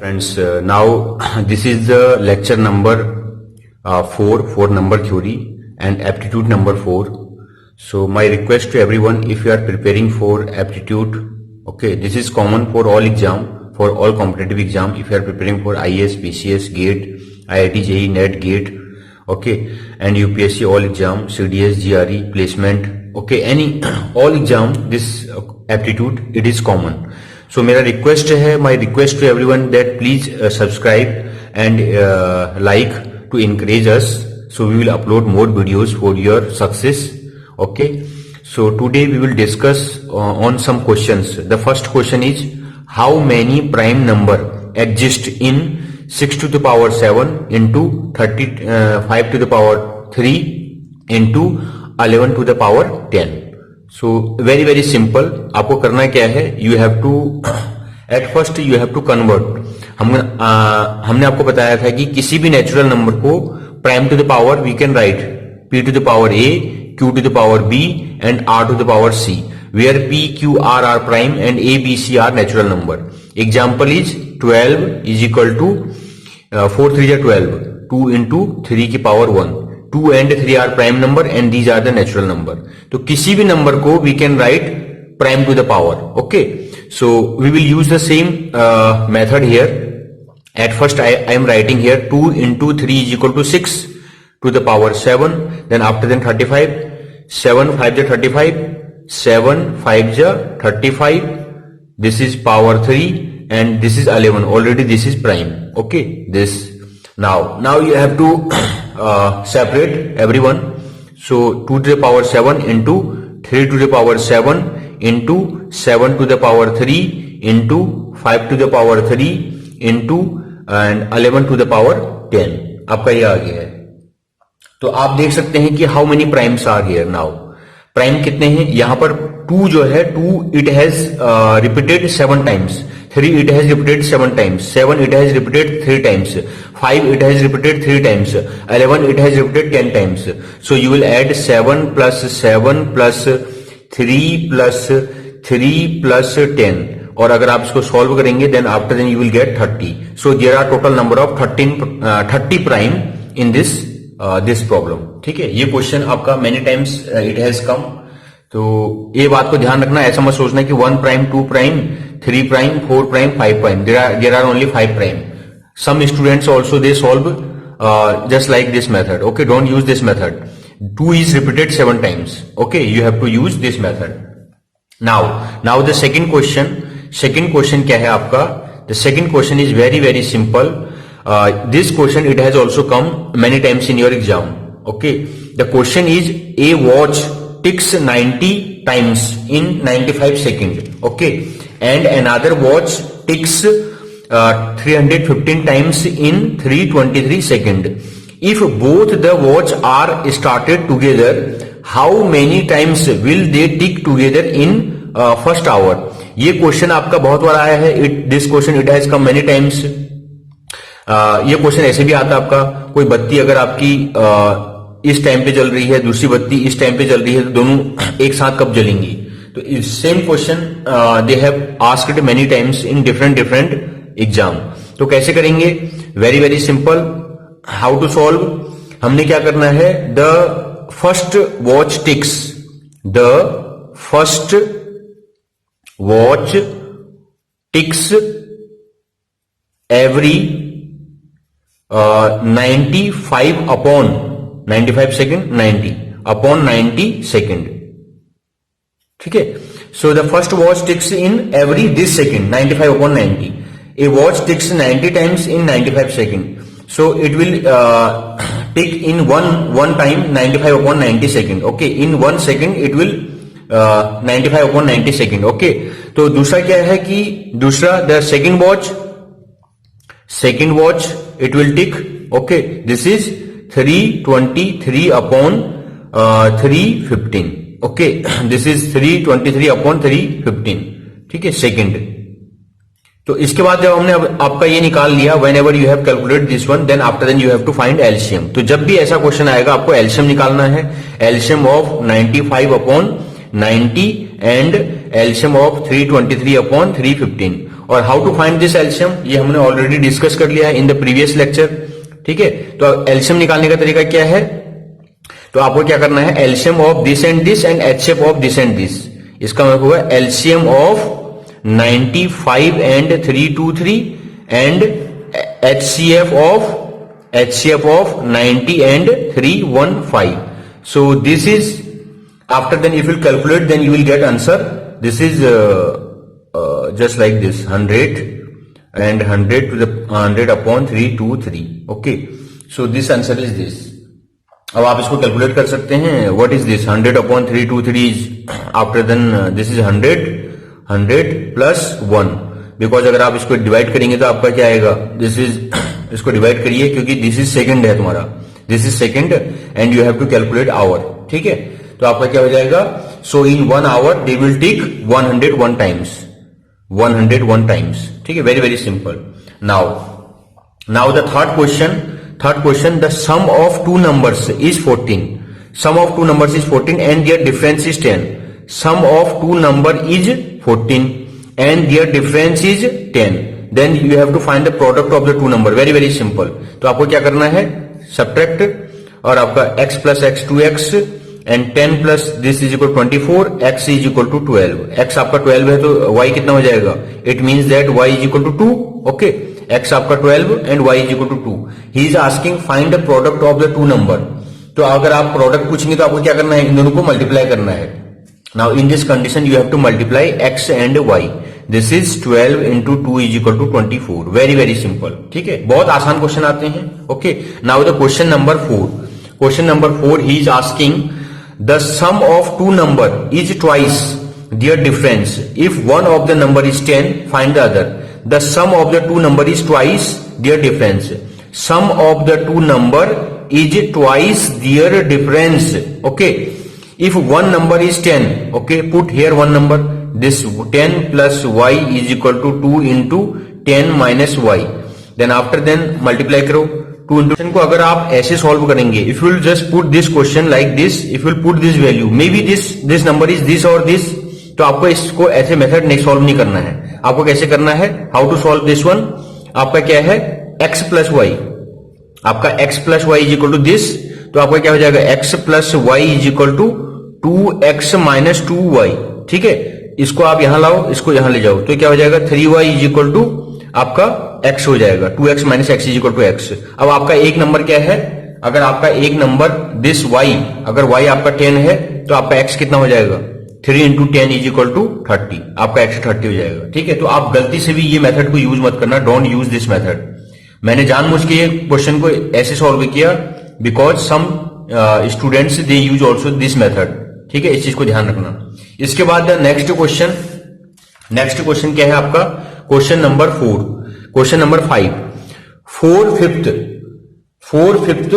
Friends, now this is the lecture number 4 number theory and aptitude number 4. So my request to everyone, if you are preparing for aptitude, okay, this is common for all exam, for all competitive exam. If you are preparing for IAS, PCS, GATE, IIT-JEE, NET, GATE, okay, and UPSC all exam, CDS, GRE, placement, okay, any all exam, this aptitude, it is common. So मेरा request है, my request to everyone that please subscribe and like to encourage us, so we will upload more videos for your success. Okay, so today we will discuss on some questions. The first question is how many prime number exist in 6 to the power 7 into 35 to the power 3 into 11 to the power 10. So very very simple. आपको करना क्या है, you have to at first you have to convert. हमने आपको बताया था कि किसी भी नेचुरल नंबर को prime to the power we can write p to the power a, q to the power b and r to the power c, where p, q, r are prime and a, b, c are natural number. Example is 12 is equal to 4 3 are 12, 2 into 3 की power 1. 2 and 3 are prime number and these are the natural number. तो किसी भी number को we can write prime to the power. Okay, so we will use the same method here. At first I am writing here 2 into 3 is equal to 6 to the power 7. Then after then 35, 7 5 is 35, 7 5 is 35. This is power 3 and this is 11. Already this is prime. Okay, this now you have to separate everyone. So 2 to the power 7 into 3 to the power 7 into 7 to the power 3 into 5 to the power 3 into and 11 to the power 10. आपका ये आ गया है. तो आप देख सकते हैं कि how many primes are here. Now prime कितने हैं यहां पर. 2 जो है 2 it has repeated 7 times, 3 it has repeated 7 times, 7 it has repeated 3 times, 5 it has repeated 3 times, 11 it has repeated 10 times. So you will add 7 plus 7 plus 3 plus 3 plus 10, और अगर आप इसको सॉल्व करेंगे then after then you will get 30. So there are total number of 30 prime in this problem. ठीक है, ये question आपका many times it has come. तो ये बात को ध्यान रखना, ऐसा मत सोचना कि 1 prime 2 prime 3 prime, 4 prime, 5 prime. There are only 5 prime. Some students also they solve just like this method. Okay, don't use this method. 2 is repeated 7 times. Okay, you have to use this method. Now the second question. Second question क्या है आपका? The second question is very very simple. This question it has also come many times in your exam. Okay, the question is a watch ticks 90 times in 95 seconds. Okay. And another watch ticks 315 times in 323 seconds. If both the watch are started together, how many times will they tick together in first hour? ये question आपका बहुत बार आया है. This question it has come many times. ये question ऐसे भी आता है आपका, कोई बत्ती अगर आपकी इस टाइम पे जल रही है, दूसरी बत्ती इस टाइम पे जल रही है, तो दोनों एक साथ कब जलेंगी. तो same question they have asked many times in different exam. तो कैसे करेंगे, very very simple. How to solve, हमने क्या करना है, the first watch ticks every 95 upon 95 second, 90 upon 90 second. ठीक है. So the first watch ticks in every this second, 95 upon 90. A watch ticks 90 times in 95 seconds. So it will tick in one time 95 upon 90 second. Okay, in 1 second it will 95 upon 90 second. Okay, तो दूसरा क्या है कि दूसरा the second watch it will tick. Okay, this is 323 upon 315. Okay, this is 323 upon 315. ठीक है, second. तो इसके बाद जब हमने आपका ये निकाल लिया, whenever you have calculate this one, then after then you have to find LCM. तो जब भी ऐसा क्वेश्चन आएगा आपको एलसीएम निकालना है. LCM of 95 upon 90 and LCM of 323 upon 315. और how to find this LCM ये हमने ऑलरेडी डिस्कस कर लिया है इन द प्रीवियस लेक्चर, ठीक है। तो एलसीएम निकालने का तरीका क्या है, तो आपको क्या करना है, LCM of this and HCF of this and this, इसका मतलब होगा LCM of 95 and 323 and HCF of 90 and 315. So this is after then if you calculate then you will get answer. This is just like this 100 and 100 to the 100 upon 323. Okay, so this answer is this. अब आप इसको calculate कर सकते हैं. What is this? 100 upon 323 is after then this is 100 plus 1. Because अगर आप इसको divide करेंगे तो आपका क्या आएगा, दिस इज, इसको डिवाइड करिए क्योंकि दिस इज सेकंड है तुम्हारा, this is second and you have to calculate hour, ठीक है। तो आपका क्या हो जाएगा, so in 1 hour they will tick 101 times, 101 times, ठीक है, very very simple. Now the third question, the sum of two numbers is 14, sum of two numbers is 14 and their difference is 10, sum of two number is 14 and their difference is 10, then you have to find the product of the two number. Very very simple. तो आपको क्या करना है, subtract और आपका x plus x 2x and 10 plus this is equal 24, x is equal to 12. x आपका 12 है तो y कितना हो जाएगा, it means that y is equal to 2. Okay, x आपका 12 and y is equal to 2. He is asking find the product of the two number. तो अगर आप प्रोडक्ट पूछेंगे तो आपको क्या करना है, इन दोनों को मल्टीप्लाई करना है. Now in this condition you have to multiply x and y. This is 12 into 2 is equal to 24. Very very simple. ठीक है, बहुत आसान क्वेश्चन आते हैं. Okay. Now the question number 4. Question number 4 he is asking the sum of two number is twice their difference. If one of the number is 10, find the other. The sum of the two number is twice their difference. Sum of the two number is twice their difference. Okay. If one number is 10, okay, put here one number. This 10 plus y is equal to 2 into 10 minus y. Then after then multiply करो 2 into 10 को अगर आप ऐसे solve करेंगे, if you will just put this question like this, if you will put this value, maybe this number is this or this, तो आपको इसको ऐसे मेथड नहीं सॉल्व नहीं करना है. आपको कैसे करना है, how to solve this one, आपका क्या है, x plus y, आपका x plus y is equal to this, तो आपका क्या हो जाएगा, x plus y is equal to 2x minus 2y. ठीक है, इसको आप यहां लाओ, इसको यहां ले जाओ, तो क्या हो जाएगा, 3y इज इक्वल टू आपका x हो जाएगा, 2x minus x is equal to x. अब आपका एक नंबर क्या है, अगर आपका एक नंबर दिस y, अगर y आपका 10 है तो आपका x कितना हो जाएगा, 3 इंटू 10 इज इक्वल टू 30, आपका x 30 हो जाएगा. ठीक है, तो आप गलती से भी ये मेथड को यूज मत करना, डोंट यूज दिस मेथड. मैंने जानबूझ के ये क्वेश्चन को ऐसे सॉल्व किया because some students they use also this method. ठीक है, इस चीज को ध्यान रखना. इसके बाद नेक्स्ट क्वेश्चन क्या है आपका, question number 4, question number 5. 4/5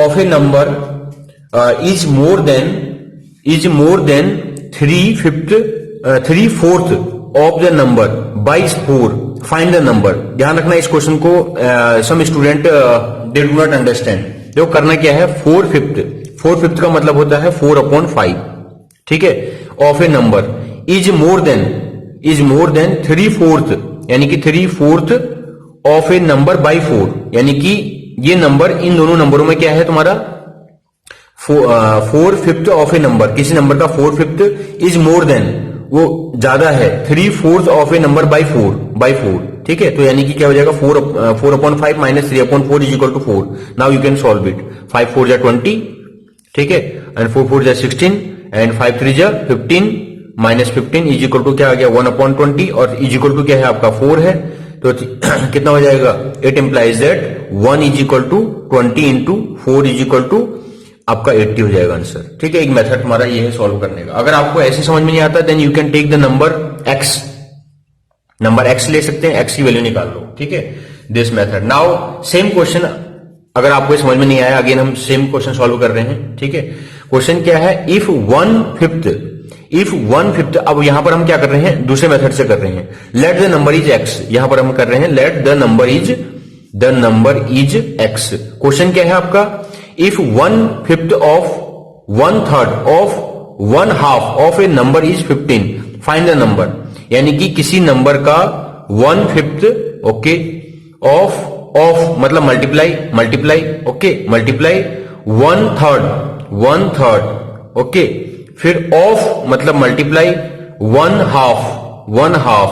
of a number is more than 3/4 of the number by 4, find the number. ध्यान रखना इस क्वेश्चन को, some student they do not understand. देखो करना क्या है, 4/5 का मतलब होता है 4/5. ठीक है, of a number is more than 3/4, यानी कि 3/4 ऑफ ए नंबर बाई 4, यानी कि ये नंबर इन दोनों नंबरों में क्या है तुम्हारा, 4/5 ऑफ ए नंबर, किसी नंबर का 4/5 इज मोर देन, वो ज्यादा है 3/4 ऑफ ए नंबर बाई 4. ठीक है, तो यानी कि क्या हो जाएगा, 4/5 minus 3/4 is equal to 4. Now you can solve it. 5 4 जा 20, ठीक है, एंड 4 4 जा 16 एंड 5 3 जा 15 माइनस 15 इज इक्वल टू क्या आ गया, 1/20, और इज इक्वल टू क्या है आपका 4 है, तो कितना हो जाएगा, it implies that 1 is equal to 20 into 4 is equal to आपका 80 हो जाएगा आंसर. ठीक है, एक मेथड हमारा ये है सॉल्व करने का. अगर आपको ऐसे समझ में नहीं आता then you can take the number x ले सकते हैं, x की वैल्यू निकाल लो. ठीक है, this method. Now same question, अगर आपको समझ में नहीं आया, अगेन हम सेम क्वेश्चन सॉल्व कर रहे हैं. ठीक है, क्वेश्चन क्या है, इफ 1/5, अब यहां पर हम क्या कर रहे हैं, दूसरे मेथड से कर रहे हैं. Let the number is x, यहां पर हम कर रहे हैं let the number is x. Question क्या है आपका, if 1/5 of 1/3 of 1/2 of a number is 15, find the number. यानी कि किसी नंबर का 1/5, ओके, ऑफ मतलब मल्टीप्लाई, ओके, मल्टीप्लाई 1/3, ओके, फिर ऑफ मतलब multiply 1/2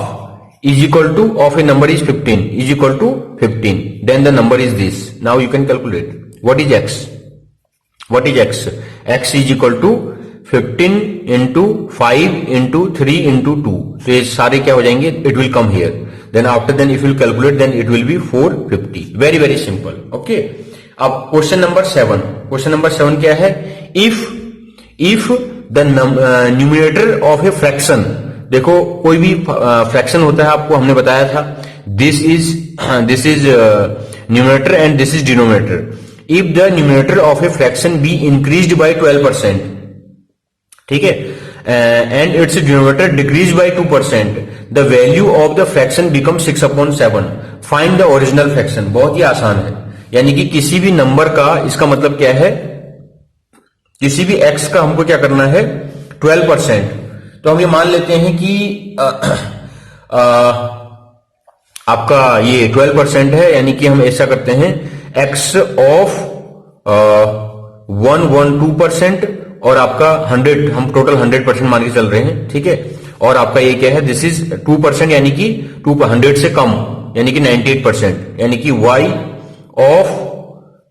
is equal to of a number is 15 is equal to 15. Then the number is this. Now you can calculate. What is x? X is equal to 15 into 5 into 3 into 2. तो ये सारे क्या हो जाएंगे? It will come here. Then after then if you calculate then it will be 450. Very very simple. Okay. अब question number 7. Question number 7 क्या है? If the numerator of a fraction, देखो कोई भी फ्रैक्शन होता है, आपको हमने बताया था, this is numerator and this is denominator. If the numerator of a fraction be increased by 12%, ठीक है, and it's denominator decrease by 2%, the value of the fraction become 6/7. Find the original fraction. बहुत ही आसान है, यानी कि किसी भी number का, इसका मतलब क्या है, किसी भी एक्स का हमको क्या करना है, 12%. तो हम ये मान लेते हैं कि आपका ये 12% है, यानी कि हम ऐसा करते हैं x ऑफ 112% और आपका 100, हम टोटल 100% मान के चल रहे हैं, ठीक है. और आपका ये क्या है, दिस इज 2%, यानी कि 200 से कम, यानी कि 98%, यानी कि y ऑफ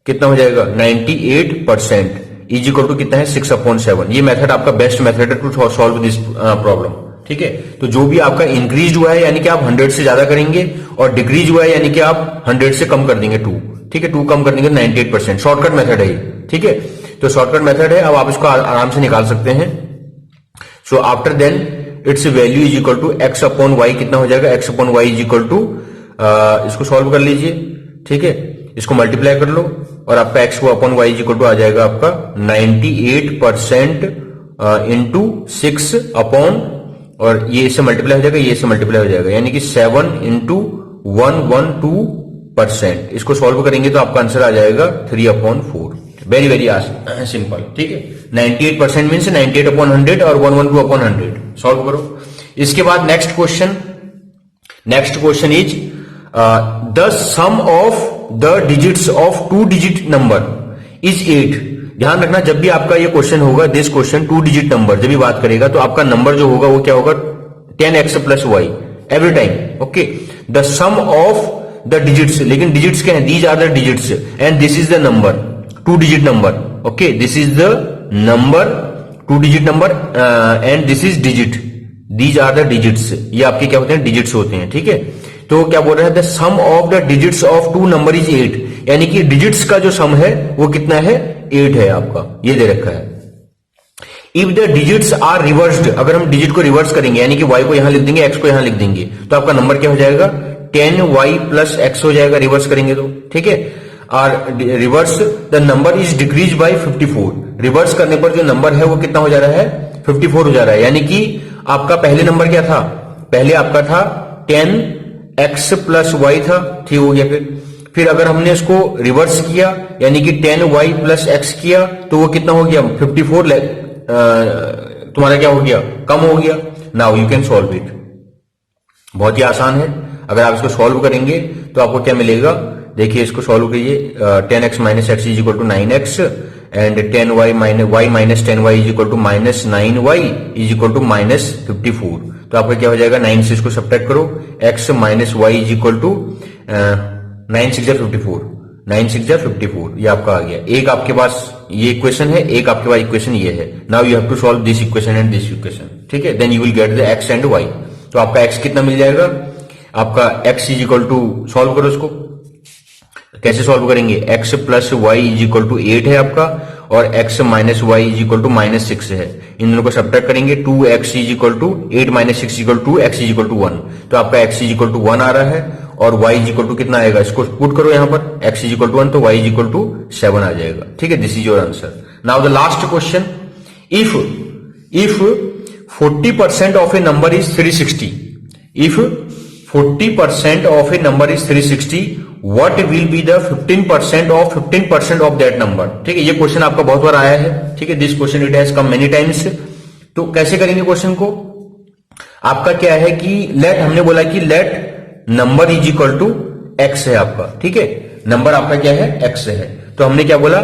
कितना हो जाएगा, 98% इज इक्वल टू कितना है, 6/7. ये मेथड आपका बेस्ट मेथड है टू सॉल्व दिस प्रॉब्लम, ठीक है. तो जो भी आपका इंक्रीज हुआ है यानी कि आप 100 से ज्यादा करेंगे, और डिक्रीज हुआ है यानी कि आप 100 से कम कर देंगे 2, ठीक है. 2 कम कर देंगे 98%. शॉर्टकट मेथड है ये, ठीक है. तो शॉर्टकट मेथड है, अब आप इसको आराम से निकाल सकते हैं. So after then its value is equal to x/y, कितना हो जाएगा, x/y इज इक्वल टू, इसको सॉल्व कर लीजिए, ठीक है, इसको मल्टीप्लाई कर लो और आपका x/y इज इक्वल टू आ जाएगा आपका 98% इंटू 6 अपॉन, और ये इससे मल्टीप्लाई हो जाएगा, ये इससे मल्टीप्लाई हो जाएगा, यानी कि 7 इंटू 112%. इसको सॉल्व करेंगे तो आपका आंसर आ जाएगा 3/4. वेरी वेरी सिंपल, ठीक है. 98% मीन्स 98/100 और 112/100. सॉल्व करो. इसके बाद next question is the sum of the digits of 2 digit number is 8. ध्यान रखना, जब भी आपका ये क्वेश्चन होगा, दिस क्वेश्चन 2 डिजिट नंबर जब भी बात करेगा, तो आपका नंबर जो होगा वो क्या होगा, 10x + y every time, okay. The sum of the digits, लेकिन डिजिट्स क्या है, these are the digits and this is the number, 2 digit number, okay. This is the number, 2 digit number and this is digit, these are the digits. ये आपके क्या होते हैं, digits होते हैं, ठीक है. तो क्या बोल रहा है, the sum of the digits of 2 number is 8, यानी कि डिजिट्स का जो सम है वो कितना है, 8 है आपका, ये दे रखा है. If the digits are reversed, अगर हम डिजिट को रिवर्स करेंगे, यानी कि y को यहां लिख देंगे, x को यहां लिख देंगे, तो आपका नंबर क्या हो जाएगा, 10y + x हो जाएगा, रिवर्स करेंगे तो, ठीक है. और reverse the number is decrease by 54. Reverse करने पर जो नंबर है वो कितना हो जा रहा है, 54 हो जा रहा है. यानी कि आपका पहले नंबर क्या था, पहले आपका था 10x + y था, ठीक हो गया. फिर अगर हमने इसको रिवर्स किया, यानी कि 10y + x किया, तो वो कितना हो गया, 54 तुम्हारा क्या हो गया, कम हो गया. Now you can solve it. बहुत ही आसान है. अगर आप इसको सॉल्व करेंगे तो आपको क्या मिलेगा, देखिए इसको सॉल्व कीजिए. 10x - x is equal to 9x and 10y - 10y is equal to -9y is equal to -54. तो आपका क्या हो जाएगा, 9 से इसको सब्ट्रैक्ट करो, x - y is equal to 9 6 54, 9 6 54. ये आपका आ गया. एक आपके पास ये इक्वेशन है, एक आपके पास इक्वेशन ये है. Now you have to solve this equation and this equation, ठीक है. Then you will get the x and y. तो आपका x कितना मिल जाएगा, आपका x is equal to, solve करो इसको. कैसे सॉल्व करेंगे, x + y is equal to 8 है आपका, और x - y is equal to -6 है. इन दोनों को सब्ट्रैक्ट करेंगे, 2x is equal to 8 - 6 is equal to x is equal to 1. तो आपका x इज इक्वल टू 1 आ रहा है, और y इज इक्वल टू कितना आएगा, इसको पुट करो यहां पर, x इज इक्वल टू 1 तो y इज इक्वल टू 7 आ जाएगा, ठीक है. This is your answer. Now the last question, if 40% of a number is 360, if 40% of a number is 360, what will be the 15% of that number. ठीक है, ये question आपका बहुत बार आया है, ठीक है. This question it has come many times. तो कैसे करेंगे क्वेश्चन को, आपका क्या है कि लेट, हमने बोला कि let number is equal to X है आपका, ठीक है, नंबर आपका क्या है, एक्स है। तो हमने क्या बोला,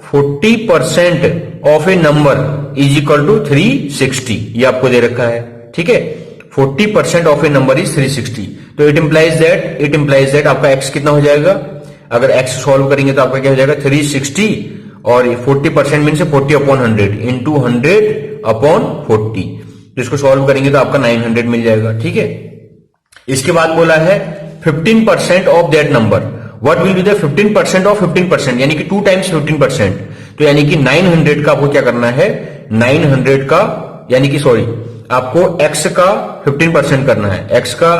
40% of a number is equal to 360, ये आपको दे रखा है, ठीक है, 40% ऑफ ए नंबर इज 360। तो इट इंप्लाइज दैट आपका एक्स कितना हो जाएगा, अगर एक्स सॉल्व करेंगे तो आपका क्या हो जाएगा 360, और 40% मीन से 40/100 इंटू 100/40, तो इसको सॉल्व करेंगे तो आपका 900 मिल जाएगा, ठीक है। इसके बाद बोला है 15% of that number, what will be the 15% of 15%, यानी कि 2 टाइम्स 15%, तो यानी कि 900 का आपको क्या करना है, 900 का यानी कि सॉरी आपको x का 15% करना है, x का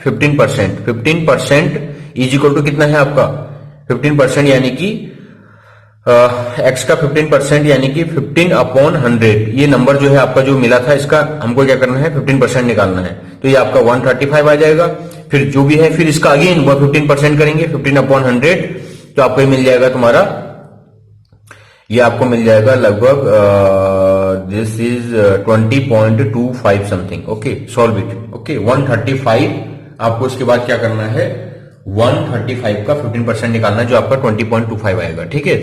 15% इज इक्वल टू कितना है आपका 15%, यानी कि x का 15% यानी कि 15/100, ये नंबर जो है आपका जो मिला था इसका हमको क्या करना है 15% निकालना है, तो ये आपका 135 आ जाएगा। फिर जो भी है फिर इसका अगेन 15% करेंगे 15/100, तो आपको मिल जाएगा तुम्हारा, ये आपको मिल जाएगा लगभग this is 20.25 something, okay, solve it, okay, 135 आपको इसके बाद क्या करना है 135 का 15% निकालना है जो आपका 20.25 आएगा, ठीक है।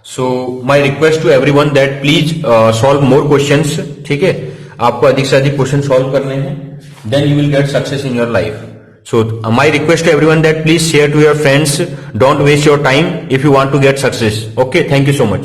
So my request to everyone that please solve more questions, ठीक है, आपको अधिक से अधिक क्वेश्चन सॉल्व करने हैं, then you will get success in your life. So my request to everyone that please share to your friends, don't waste your time if you want to get success. Okay, thank you so much.